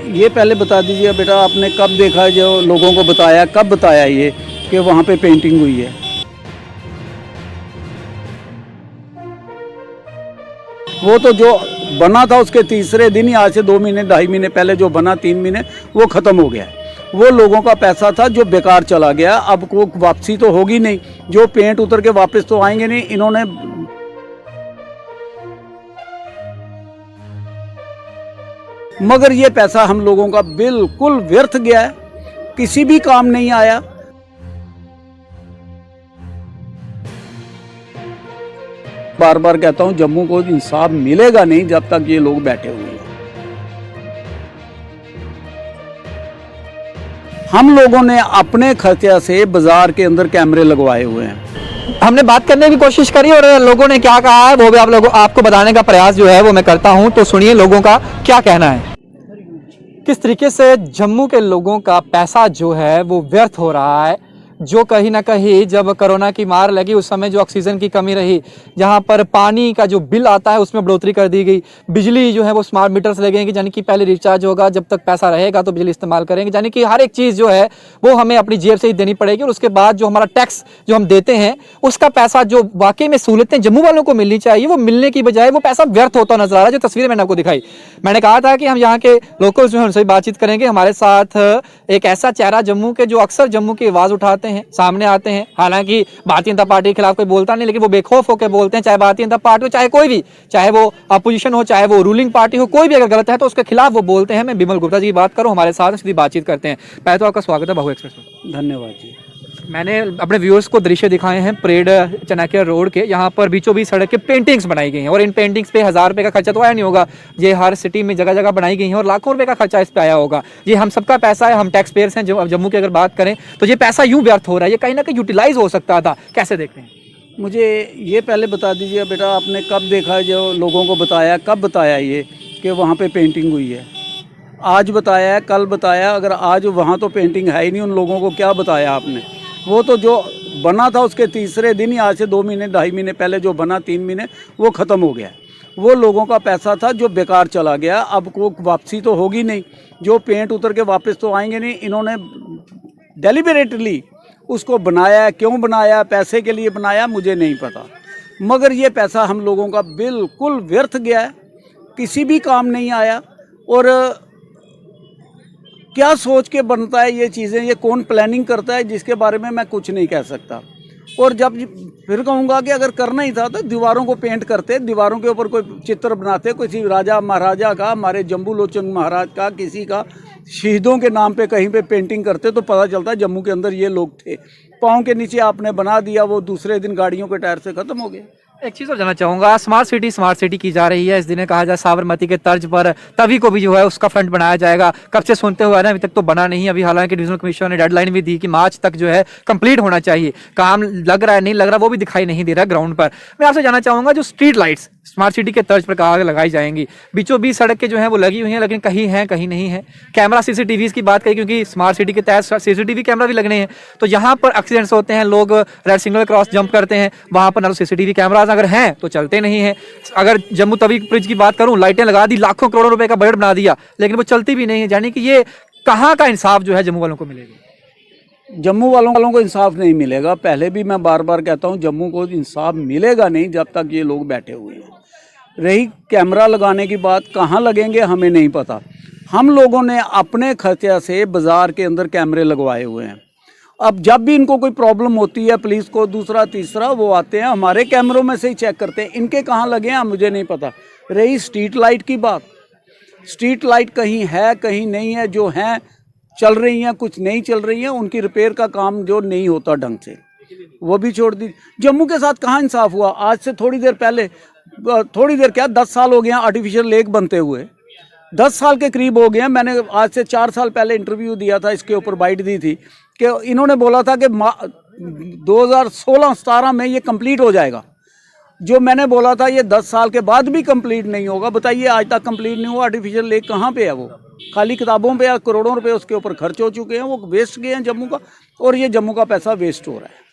ये पहले बता दीजिए बेटा, आपने कब देखा, जो लोगों को बताया, कब बताया ये कि वहाँ पे पेंटिंग हुई है? वो तो जो बना था उसके तीसरे दिन ही, आज से 2 महीने 2.5 महीने पहले जो बना, 3 महीने, वो ख़त्म हो गया है। वो लोगों का पैसा था जो बेकार चला गया, अब को वापसी तो होगी नहीं, जो पेंट उतर के वापस तो आएंगे नहीं। इन्होंने मगर ये पैसा हम लोगों का बिल्कुल व्यर्थ गया है, किसी भी काम नहीं आया। बार बार कहता हूं, जम्मू को इंसाफ मिलेगा नहीं जब तक ये लोग बैठे हुए हैं। हम लोगों ने अपने खर्चे से बाजार के अंदर कैमरे लगवाए हुए हैं। हमने बात करने की कोशिश करी और लोगों ने क्या कहा है वो भी आपको बताने का प्रयास जो है वो मैं करता हूं, तो सुनिए लोगों का क्या कहना है। किस तरीके से जम्मू के लोगों का पैसा जो है वो व्यर्थ हो रहा है, जो कहीं ना कहीं जब कोरोना की मार लगी उस समय जो ऑक्सीजन की कमी रही, जहां पर पानी का जो बिल आता है उसमें बढ़ोतरी कर दी गई, बिजली जो है वो स्मार्ट मीटर से लगेंगे, यानी कि पहले रिचार्ज होगा, जब तक पैसा रहेगा तो बिजली इस्तेमाल करेंगे, यानी कि हर एक चीज़ जो है वो हमें अपनी जेब से ही देनी पड़ेगी। और उसके बाद जो हमारा टैक्स जो हम देते हैं उसका पैसा जो वाकई में सहूलतें जम्मू वालों को मिलनी चाहिए वो मिलने की बजाय वो पैसा व्यर्थ होता नजर आ रहा है। जो तस्वीरें मैंने आपको दिखाई, मैंने कहा था कि हम यहाँ के लोकल्स जो है उनसे बातचीत करेंगे। हमारे साथ एक ऐसा चेहरा जम्मू के जो अक्सर जम्मू की आवाज़ उठाते हैं, सामने आते हैं। हालांकि भारतीय जनता पार्टी के खिलाफ कोई बोलता नहीं, लेकिन वो बेखौफ होकर बोलते हैं, चाहे भारतीय जनता पार्टी हो, चाहे कोई भी, चाहे वो अपोजिशन हो, चाहे वो रूलिंग पार्टी हो, कोई भी अगर गलत है तो उसके खिलाफ वो बोलते हैं। मैं बिमल गुप्ता जी की बात करूं, हमारे साथ सीधी बातचीत करते हैं। पहले तो आपका स्वागत है बहु एक्सप्रेस में। धन्यवाद जी। मैंने अपने व्यूअर्स को दृश्य दिखाए हैं परेड चाणक्य रोड के, यहाँ पर बीचों बीच सड़क के पेंटिंग्स बनाई गई हैं और इन पेंटिंग्स पे 1000 रुपये का खर्चा तो आया नहीं होगा। ये हर सिटी में जगह जगह बनाई गई हैं और लाखों रुपए का खर्चा इस पे आया होगा। ये हम सबका पैसा है, हम टैक्स पेयर्स हैं। जम्मू की अगर बात करें तो ये पैसा यूँ व्यर्थ हो रहा है, ये कहीं ना कहीं यूटिलाइज हो सकता था। कैसे देखते हैं? मुझे ये पहले बता दीजिए बेटा, आपने कब देखा, जो लोगों को बताया, कब बताया ये कि वहाँ पे पेंटिंग हुई है? आज बताया है, कल बताया? अगर आज वहाँ तो पेंटिंग है ही नहीं, उन लोगों को क्या बताया आपने? वो तो जो बना था उसके तीसरे दिन ही, आज से 2 महीने 2.5 महीने पहले जो बना, 3 महीने, वो ख़त्म हो गया। वो लोगों का पैसा था जो बेकार चला गया, अब को वापसी तो होगी नहीं, जो पेंट उतर के वापस तो आएंगे नहीं। इन्होंने डेलिबरेटली उसको बनाया, क्यों बनाया, पैसे के लिए बनाया, मुझे नहीं पता, मगर ये पैसा हम लोगों का बिल्कुल व्यर्थ गया है, किसी भी काम नहीं आया। और क्या सोच के बनता है ये चीज़ें, ये कौन प्लानिंग करता है, जिसके बारे में मैं कुछ नहीं कह सकता। और जब फिर कहूँगा कि अगर करना ही था तो दीवारों को पेंट करते, दीवारों के ऊपर कोई चित्र बनाते, किसी राजा महाराजा का, हमारे जम्बू लोचन महाराज का, किसी का, शहीदों के नाम पे कहीं पे पेंटिंग करते तो पता चलता है जम्मू के अंदर ये लोग थे। पाँव के नीचे आपने बना दिया, वो दूसरे दिन गाड़ियों के टायर से ख़त्म हो गया। एक चीज़ और जानना चाहूँगा, स्मार्ट सिटी की जा रही है। इस दिन कहा जाए साबरमती के तर्ज पर तभी को भी जो है उसका फ्रंट बनाया जाएगा। कब से सुनते हुए ना, अभी तक तो बना नहीं। अभी हालांकि डिविजनल कमिश्नर ने डेडलाइन भी दी कि मार्च तक जो है कंप्लीट होना चाहिए। काम लग रहा है, नहीं लग रहा, वो भी दिखाई नहीं दे रहा ग्राउंड पर। मैं आपसे जानना चाहूँगा, जो स्ट्रीट लाइट्स स्मार्ट सिटी के तर्ज पर कहा लगाई जाएंगी, बीचों बीच सड़क के जो है वो लगी हुई हैं, लेकिन कहीं हैं कहीं नहीं है। कैमरा सीसीटीवी की बात करें, क्योंकि स्मार्ट सिटी के तहत सीसीटीवी कैमरा भी लगने हैं, तो यहाँ पर एक्सीडेंट्स होते हैं, लोग रेड सिग्नल क्रॉस जंप करते हैं, वहाँ पर ना तो सीसीटीवी कैमराज अगर हैं तो चलते नहीं है। अगर जम्मू तवी ब्रिज की बात करूँ, लाइटें लगा दी, लाखों करोड़ों रुपए का बजट बना दिया, लेकिन वो चलती भी नहीं है। यानी कि ये कहाँ का इंसाफ जो है जम्मू वालों को मिलेगा? जम्मू वालों को इंसाफ नहीं मिलेगा। पहले भी मैं बार बार कहता हूँ, जम्मू को इंसाफ मिलेगा नहीं जब तक ये लोग बैठे हुए हैं। रही कैमरा लगाने की बात, कहाँ लगेंगे हमें नहीं पता। हम लोगों ने अपने खर्चे से बाज़ार के अंदर कैमरे लगवाए हुए हैं। अब जब भी इनको कोई प्रॉब्लम होती है, पुलिस को दूसरा तीसरा, वो आते हैं हमारे कैमरों में से ही चेक करते हैं। इनके कहाँ लगे हैं मुझे नहीं पता। रही स्ट्रीट लाइट की बात, स्ट्रीट लाइट कहीं है कहीं नहीं है, जो हैं चल रही हैं, कुछ नहीं चल रही हैं, उनकी रिपेयर का काम जो नहीं होता ढंग से, वो भी छोड़ दी। जम्मू के साथ कहाँ इंसाफ हुआ? आज से थोड़ी देर पहले, थोड़ी देर क्या 10 साल हो गए हैं आर्टिफिशियल लेक बनते हुए, 10 साल के करीब हो गए हैं। मैंने आज से 4 साल पहले इंटरव्यू दिया था, इसके ऊपर बाइट दी थी कि इन्होंने बोला था कि 2016-17 में ये कंप्लीट हो जाएगा। जो मैंने बोला था ये 10 साल के बाद भी कंप्लीट नहीं होगा। बताइए, आज तक कंप्लीट नहीं हुआ। आर्टिफिशियल लेक कहाँ पे है? वो खाली किताबों पे या करोड़ों रुपए उसके ऊपर खर्च हो चुके हैं, वो वेस्ट गए हैं जम्मू का, और ये जम्मू का पैसा वेस्ट हो रहा है।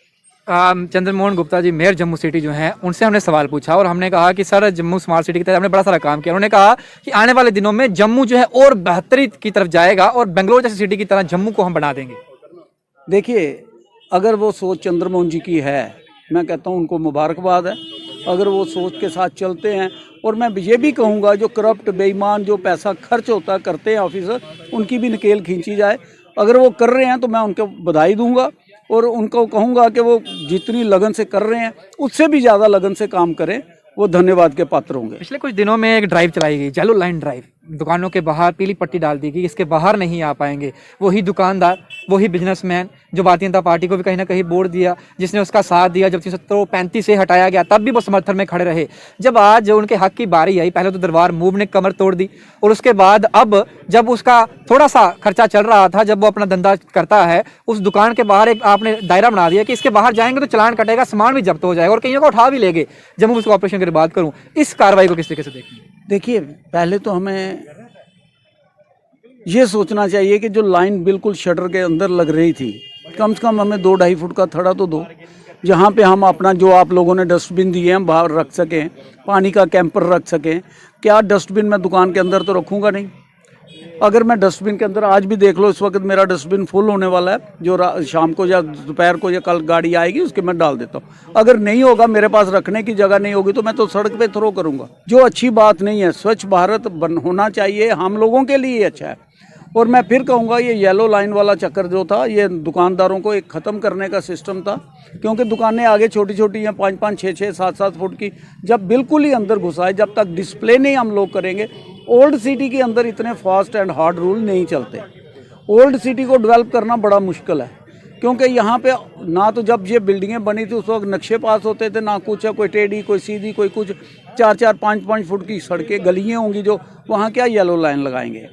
चंद्रमोहन गुप्ता जी मेयर जम्मू सिटी जो हैं उनसे हमने सवाल पूछा और हमने कहा कि सर जम्मू स्मार्ट सिटी की तरफ हमने बड़ा सारा काम किया। उन्होंने कहा कि आने वाले दिनों में जम्मू जो है और बेहतरी की तरफ जाएगा और बेंगलोर जैसी सिटी की तरह जम्मू को हम बना देंगे। देखिए, अगर वो सोच चंद्रमोहन जी की है, मैं कहता हूँ उनको मुबारकबाद है। अगर वो सोच के साथ चलते हैं, और मैं ये भी कहूँगा जो करप्ट बेईमान जो पैसा खर्च होता करते हैं ऑफिसर, उनकी भी नकेल खींची जाए। अगर वो कर रहे हैं तो मैं उनको बधाई दूंगा और उनको कहूँगा कि वो जितनी लगन से कर रहे हैं उससे भी ज़्यादा लगन से काम करें, वो धन्यवाद के पात्र होंगे। पिछले कुछ दिनों में एक ड्राइव चलाई गई, येलो लाइन ड्राइव। दुकानों के बाहर पीली पट्टी डाल दी गई, इसके बाहर नहीं आ पाएंगे। वही दुकानदार, वही बिजनेसमैन जो भारतीय जनता पार्टी को भी कहीं ना कहीं वोट दिया, जिसने उसका साथ दिया जब 335 से हटाया गया तब भी वो समर्थन में खड़े रहे। जब आज उनके हक की बारी आई, पहले तो दरबार मूव ने कमर तोड़ दी और उसके बाद अब जब उसका थोड़ा सा खर्चा चल रहा था, जब वो अपना धंधा करता है, उस दुकान के बाहर एक आपने दायरा बना दिया कि इसके बाहर जाएंगे तो चालान कटेगा, सामान भी जब्त हो जाएगा और कईयों को उठा भी लेंगे। जम्मू पुलिस कॉर्पोरेशन की बात करूं, इस कार्रवाई को किस तरीके से देखेंगे? देखिए, पहले तो हमें ये सोचना चाहिए कि जो लाइन बिल्कुल शटर के अंदर लग रही थी, कम से कम हमें 2-2.5 फुट का थड़ा तो दो, जहाँ पे हम अपना जो आप लोगों ने डस्टबिन दिए हैं बाहर रख सकें, पानी का कैंपर रख सकें। क्या डस्टबिन मैं दुकान के अंदर तो रखूँगा नहीं। अगर मैं डस्टबिन के अंदर, आज भी देख लो, इस वक्त मेरा डस्टबिन फुल होने वाला है, जो शाम को या दोपहर को या कल गाड़ी आएगी उसके मैं डाल देता हूँ। अगर नहीं होगा, मेरे पास रखने की जगह नहीं होगी, तो मैं तो सड़क पे थ्रो करूँगा, जो अच्छी बात नहीं है। स्वच्छ भारत होना चाहिए, हम लोगों के लिए अच्छा है। और मैं फिर कहूँगा, ये येलो लाइन वाला चक्कर जो था, ये दुकानदारों को एक ख़त्म करने का सिस्टम था, क्योंकि दुकानें आगे छोटी छोटी हैं, 5-5, 6-6, 7-7 फुट की। जब बिल्कुल ही अंदर घुसाए, जब तक डिस्प्ले नहीं हम लोग करेंगे, ओल्ड सिटी के अंदर इतने फास्ट एंड हार्ड रूल नहीं चलते। ओल्ड सिटी को डेवलप करना बड़ा मुश्किल है, क्योंकि यहाँ पे ना तो जब ये बिल्डिंगें बनी थी उस वक्त नक्शे पास होते थे, ना कुछ है, कोई टेढ़ी, कोई सीधी, कोई कुछ। 4-4, 5-5 फुट की सड़कें, गलियाँ होंगी, जो वहाँ क्या येलो लाइन लगाएंगे।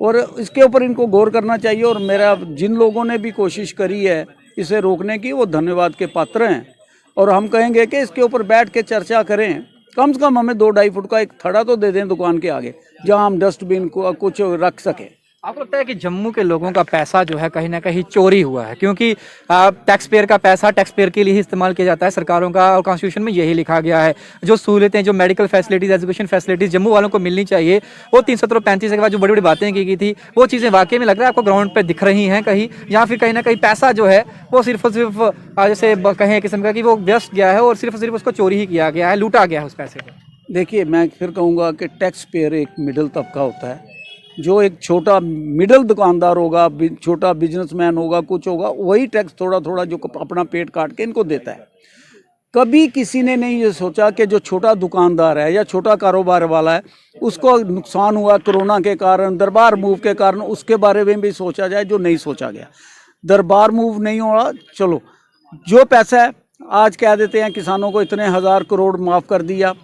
और इसके ऊपर इनको गौर करना चाहिए। और मेरा जिन लोगों ने भी कोशिश करी है इसे रोकने की, वो धन्यवाद के पात्र हैं। और हम कहेंगे कि इसके ऊपर बैठ के चर्चा करें, कम से कम हमें 2-2.5 फुट का एक थड़ा तो दे दें दुकान के आगे, जहां हम डस्टबिन को कुछ रख सकें। आपको लगता है कि जम्मू के लोगों का पैसा जो है कहीं ना कहीं चोरी हुआ है? क्योंकि टैक्स पेयर का पैसा टैक्स पेयर के लिए ही इस्तेमाल किया जाता है सरकारों का, और कॉन्स्टिट्यूशन में यही लिखा गया है। जो सहूलतें, जो medical facilities, education facilities Jammu वालों को मिलनी चाहिए, वो 335 के बाद जो बड़ी बड़ी बातें की गई थी, वो चीज़ें वाकई में लग रहा है आपको ग्राउंड पर दिख रही हैं कहीं, या फिर कहीं ना कहीं पैसा जो है वो सिर्फ और सिर्फ जैसे कहें किस्म का कि वो व्यस्त गया है और सिर्फ और सिर्फ उसको चोरी ही किया गया है, लूटा गया है उस पैसे को? देखिए, मैं फिर कहूँगा कि टैक्स पेयर एक मिडिल तबका होता है, जो एक छोटा मिडिल दुकानदार होगा, छोटा बिजनेसमैन होगा, कुछ होगा, वही टैक्स थोड़ा थोड़ा जो अपना पेट काट के इनको देता है। कभी किसी ने नहीं ये सोचा कि जो छोटा दुकानदार है या छोटा कारोबार वाला है, उसको नुकसान हुआ कोरोना के कारण, दरबार मूव के कारण, उसके बारे में भी सोचा जाए, जो नहीं सोचा गया। दरबार मूव नहीं हो रहा, चलो जो पैसा है आज कह देते हैं किसानों को इतने 1000 करोड़ माफ़ कर दिया,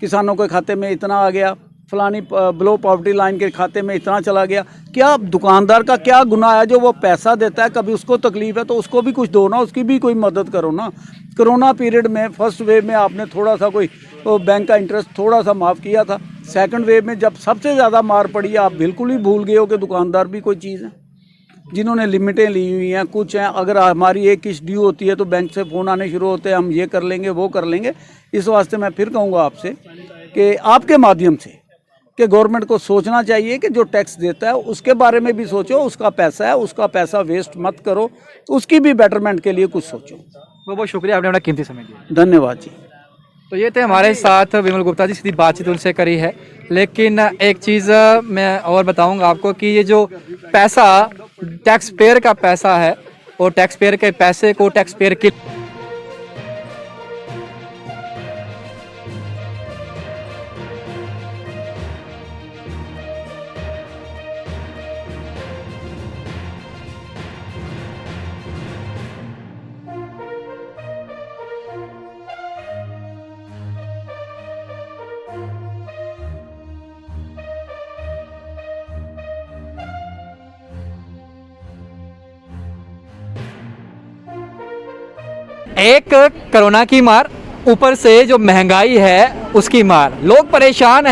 किसानों के खाते में इतना आ गया, फलानी बिलो पॉवर्टी लाइन के खाते में इतना चला गया। क्या दुकानदार का क्या गुनाह है जो वो पैसा देता है? कभी उसको तकलीफ है तो उसको भी कुछ दो ना, उसकी भी कोई मदद करो ना। कोरोना पीरियड में फर्स्ट वेव में आपने थोड़ा सा कोई बैंक का इंटरेस्ट थोड़ा सा माफ़ किया था। सेकंड वेव में जब सबसे ज़्यादा मार पड़ी है, आप बिल्कुल ही भूल गए हो कि दुकानदार भी कोई चीज़ है, जिन्होंने लिमिटें ली हुई हैं, कुछ हैं। अगर हमारी एक किस्त ड्यू होती है तो बैंक से फ़ोन आने शुरू होते हैं, हम ये कर लेंगे, वो कर लेंगे। इस वास्ते मैं फिर कहूँगा आपसे कि आपके माध्यम से कि गवर्नमेंट को सोचना चाहिए कि जो टैक्स देता है उसके बारे में भी सोचो, उसका पैसा है, उसका पैसा वेस्ट मत करो, उसकी भी बेटरमेंट के लिए कुछ सोचो। बहुत बहुत शुक्रिया, आपने अपना कीमती समय दिया। धन्यवाद जी। तो ये थे हमारे साथ विमल गुप्ता जी, सीधी बातचीत उनसे करी है। लेकिन एक चीज़ मैं और बताऊंगा आपको कि ये जो पैसा टैक्स पेयर का पैसा है और टैक्स पेयर के पैसे को टैक्स पेयर के एक कोरोना की मार, ऊपर से जो महंगाई है उसकी मार। लोग परेशान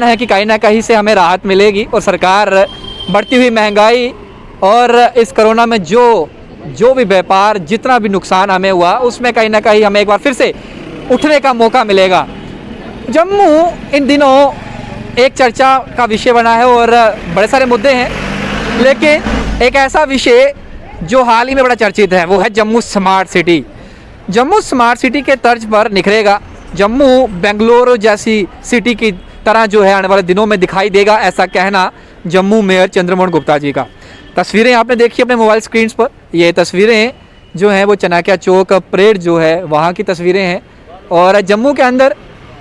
हैं कि कहीं ना कहीं से हमें राहत मिलेगी, और सरकार बढ़ती हुई महंगाई और इस कोरोना में जो जो भी व्यापार, जितना भी नुकसान हमें हुआ, उसमें कहीं ना कहीं हमें एक बार फिर से उठने का मौका मिलेगा। जम्मू इन दिनों एक चर्चा का विषय बना है और बड़े सारे मुद्दे हैं, लेकिन एक ऐसा विषय जो हाल ही में बड़ा चर्चित है वो है Jammu smart city. Jammu smart city के तर्ज पर निखरेगा। जम्मू बेंगलुरु जैसी सिटी की तरह जो है आने वाले दिनों में दिखाई देगा, ऐसा कहना जम्मू मेयर चंद्रमोहन गुप्ता जी का। तस्वीरें आपने देखी अपने मोबाइल स्क्रीन पर। ये तस्वीरें जो हैं वो चनाक्या चौक परेड जो है वहाँ की तस्वीरें हैं। और जम्मू के अंदर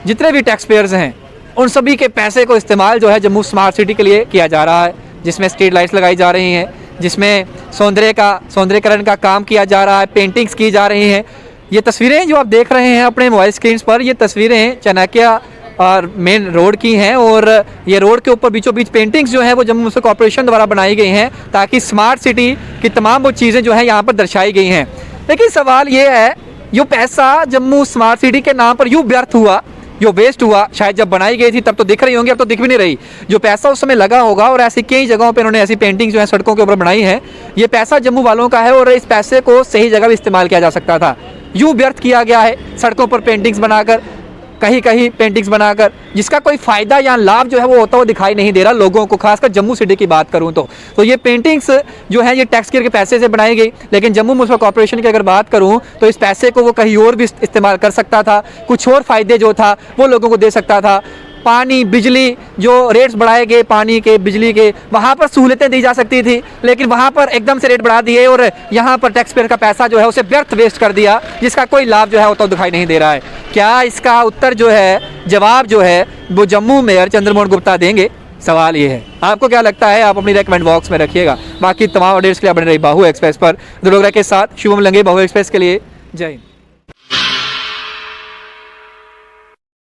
जितने भी टैक्स पेयर्स हैं उन सभी के पैसे को इस्तेमाल जो है जम्मू स्मार्ट सिटी के लिए किया जा रहा है, जिसमें स्ट्रीट लाइट्स लगाई जा रही हैं, जिसमें सौंदर्यकरण का काम किया जा रहा है, पेंटिंग्स की जा रही हैं। ये तस्वीरें जो आप देख रहे हैं अपने मोबाइल स्क्रीन पर, ये तस्वीरें चनाक्या और मेन रोड की हैं और ये रोड के ऊपर बीचों बीच पेंटिंग्स जो हैं वो जम्मू म्युनिसिपल कॉर्पोरेशन द्वारा बनाई गई हैं ताकि स्मार्ट सिटी की तमाम वो चीज़ें जो हैं यहाँ पर दर्शाई गई हैं। लेकिन सवाल ये है, ये पैसा जम्मू स्मार्ट सिटी के नाम पर यूँ व्यर्थ हुआ, जो वेस्ट हुआ, शायद जब बनाई गई थी तब तो दिख रही होंगी, अब तो दिख भी नहीं रही। जो पैसा उस समय लगा होगा और ऐसी कई जगहों पे उन्होंने ऐसी पेंटिंग जो है सड़कों के ऊपर बनाई है, ये पैसा जम्मू वालों का है और इस पैसे को सही जगह भी इस्तेमाल किया जा सकता था। यूँ व्यर्थ किया गया है सड़कों पर पेंटिंग्स बनाकर, कहीं कहीं पेंटिंग्स बनाकर, जिसका कोई फ़ायदा या लाभ जो है वो होता हुआ दिखाई नहीं दे रहा लोगों को। खासकर जम्मू सिटी की बात करूं तो ये पेंटिंग्स जो है ये टैक्स पेयर के पैसे से बनाई गई, लेकिन जम्मू म्युनिसिपल कॉर्पोरेशन की अगर बात करूं तो इस पैसे को वो कहीं और भी इस्तेमाल कर सकता था, कुछ और फ़ायदे जो था वो लोगों को दे सकता था। पानी, बिजली, जो रेट्स बढ़ाए गए पानी के, बिजली के, वहाँ पर सहूलतें दी जा सकती थी, लेकिन वहाँ पर एकदम से रेट बढ़ा दिए और यहाँ पर टैक्स पेयर का पैसा जो है उसे व्यर्थ वेस्ट कर दिया, जिसका कोई लाभ जो है वो तो दिखाई नहीं दे रहा है। क्या इसका उत्तर जो है, जवाब जो है वो जम्मू मेयर चंद्रमोहन गुप्ता देंगे? सवाल ये है। आपको क्या लगता है? आप अपनी रेकमेंड बॉक्स में रखिएगा। बाकी तमाम अपडेट्स के लिए बने रही बाहु एक्सप्रेस पर। दुर्गा के साथ शुभम लंगे, बाहु एक्सप्रेस के लिए। जय हिंद।